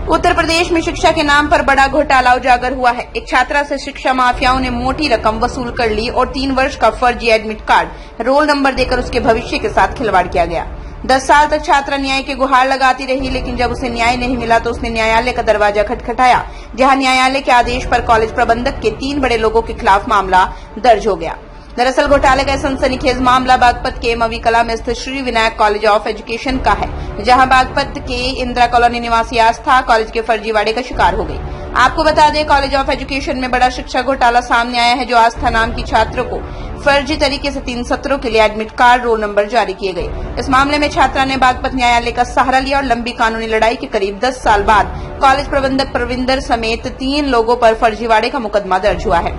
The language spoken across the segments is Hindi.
उत्तर प्रदेश में शिक्षा के नाम पर बड़ा घोटाला उजागर हुआ है। एक छात्रा से शिक्षा माफियाओं ने मोटी रकम वसूल कर ली और 3 वर्ष का फर्जी एडमिट कार्ड, रोल नंबर देकर उसके भविष्य के साथ खिलवाड़ किया गया। 10 साल तक छात्रा न्याय की गुहार लगाती रही, लेकिन जब उसे न्याय नहीं मिला तो उसने न्यायालय का दरवाजा खटखटाया, जहां न्यायालय के आदेश पर कॉलेज प्रबंधक के 3 बड़े लोगों के खिलाफ मामला दर्ज हो गया। दरअसल घोटाले का सनसनीखेज मामला बागपत के मवी कला में स्थित Shri Vinayak college of education का है, जहां बागपत के इंदिरा कॉलोनी निवासी आस्था कॉलेज के फर्जीवाड़े का शिकार हो गई। आपको बता दें, कॉलेज ऑफ एजुकेशन में बड़ा शिक्षा घोटाला सामने आया है, जो आस्था नाम की छात्र को फर्जी तरीके से 3 सत्रों के लिए एडमिट कार्ड, रोल नंबर जारी किए गए। इस मामले में छात्रा ने बागपत न्यायालय का सहारा लिया और लंबी कानूनी लड़ाई के करीब 10 साल बाद कॉलेज प्रबंधक प्रविंदर समेत 3 लोगों पर फर्जीवाड़े का मुकदमा दर्ज हुआ है।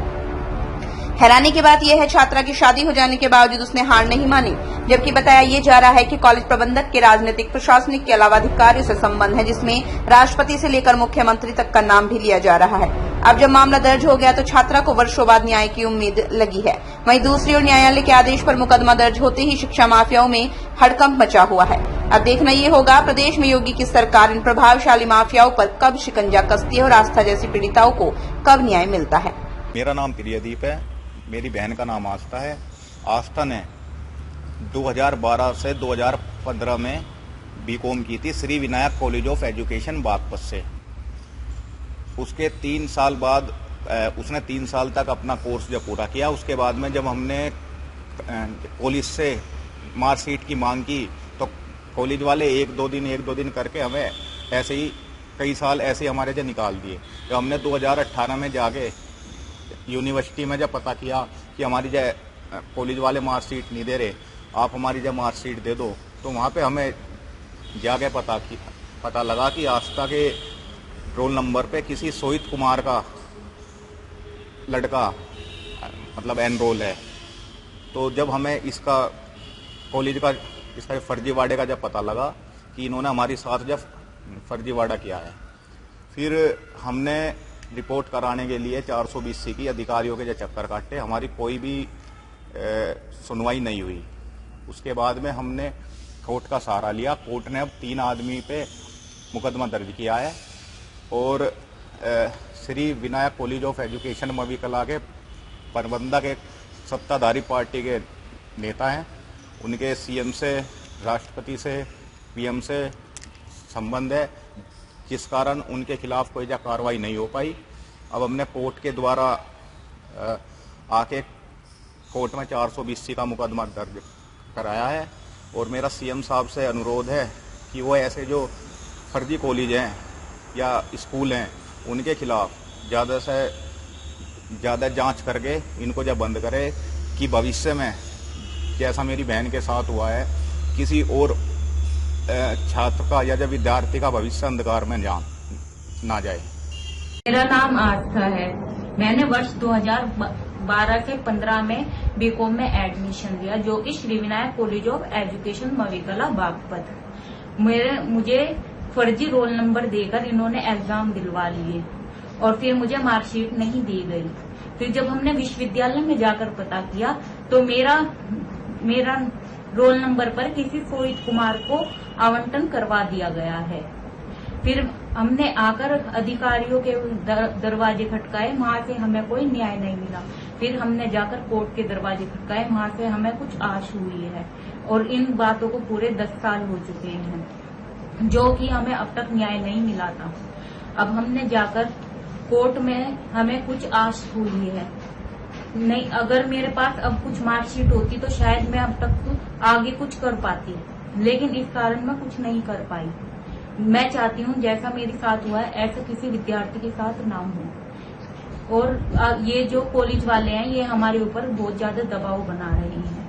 हैरानी की बात यह है, छात्रा की शादी हो जाने के बावजूद उसने हार नहीं मानी, जबकि बताया ये जा रहा है कि कॉलेज प्रबंधक के राजनीतिक, प्रशासनिक के अलावा अधिकारियों से संबंध है, जिसमें राष्ट्रपति से लेकर मुख्यमंत्री तक का नाम भी लिया जा रहा है। अब जब मामला दर्ज हो गया तो छात्रा को वर्षों बाद न्याय की उम्मीद लगी है। वहीं दूसरी ओर न्यायालय के आदेश पर मुकदमा दर्ज होते ही शिक्षा माफियाओं में हड़कंप मचा हुआ है। अब देखना ये होगा प्रदेश में योगी की सरकार इन प्रभावशाली माफियाओं पर कब शिकंजा कसती है और आस्था जैसी पीड़िताओं को कब न्याय मिलता है। मेरा नाम प्रियदीप है, मेरी बहन का नाम आस्था है। आस्था ने 2012 से 2015 में बीकॉम की थी Shri Vinayak college of education Baghpat से। उसके 3 साल बाद उसने 3 साल तक अपना कोर्स जब पूरा किया, उसके बाद में जब हमने कॉलेज से मार्कशीट की मांग की तो कॉलेज वाले एक दो दिन करके हमें ऐसे ही कई साल ऐसे हमारे जो निकाल दिए। जब हमने 2018 में जाके यूनिवर्सिटी में जब पता किया कि हमारी जो कॉलेज वाले मार्कशीट नहीं दे रहे, आप हमारी जब मार्कशीट दे दो, तो वहाँ पे हमें जाके पता लगा कि आस्था के रोल नंबर पे किसी सोहित कुमार का लड़का मतलब एनरोल है। तो जब हमें इसका कॉलेज का इसका फर्जीवाड़े का जब पता लगा कि इन्होंने हमारे साथ जब फर्जीवाड़ा किया है, फिर हमने रिपोर्ट कराने के लिए 420C की अधिकारियों के जो चक्कर काटे, हमारी कोई भी सुनवाई नहीं हुई। उसके बाद में हमने कोर्ट का सहारा लिया। कोर्ट ने अब 3 आदमी पे मुकदमा दर्ज किया है और Shri Vinayak college of education Mavi Kala के प्रबंधक एक सत्ताधारी पार्टी के नेता हैं। उनके सीएम से, राष्ट्रपति से, पीएम से संबंध है, जिस कारण उनके खिलाफ कोई कार्रवाई नहीं हो पाई। अब हमने कोर्ट के द्वारा आके कोर्ट में 420C का मुकदमा दर्ज कराया है और मेरा सीएम साहब से अनुरोध है कि वो ऐसे जो फर्जी कॉलेज हैं या स्कूल हैं उनके खिलाफ ज़्यादा से ज़्यादा जांच करके इनको जब बंद करे कि भविष्य में जैसा मेरी बहन के साथ हुआ है किसी और छात्र का या जब विद्यार्थी का भविष्य अंधकार में ना जाए। मेरा नाम आस्था है। मैंने वर्ष 2012 से 15 में बीकॉम में एडमिशन लिया, जो कि Shri Vinayak college of education Mavi Kala Baghpat. मुझे फर्जी रोल नंबर देकर इन्होंने एग्जाम दिलवा लिए और फिर मुझे मार्कशीट नहीं दी गई। फिर जब हमने विश्वविद्यालय में जाकर पता किया तो मेरा रोल नंबर पर किसी सोहित कुमार को आवंटन करवा दिया गया है। फिर हमने आकर अधिकारियों के दरवाजे खटकाए, वहां से हमें कोई न्याय नहीं मिला। फिर हमने जाकर कोर्ट के दरवाजे खटकाए, वहां से हमें कुछ आश हुई है और इन बातों को पूरे 10 साल हो चुके हैं, जो कि हमें अब तक न्याय नहीं मिला था। अब हमने जाकर कोर्ट में हमें कुछ आश हुई है। नहीं, अगर मेरे पास अब कुछ मार्कशीट होती तो शायद मैं अब तक आगे कुछ कर पाती, लेकिन इस कारण मैं कुछ नहीं कर पाई। मैं चाहती हूँ जैसा मेरे साथ हुआ है ऐसा किसी विद्यार्थी के साथ ना हो। और ये जो कॉलेज वाले हैं ये हमारे ऊपर बहुत ज्यादा दबाव बना रहे हैं।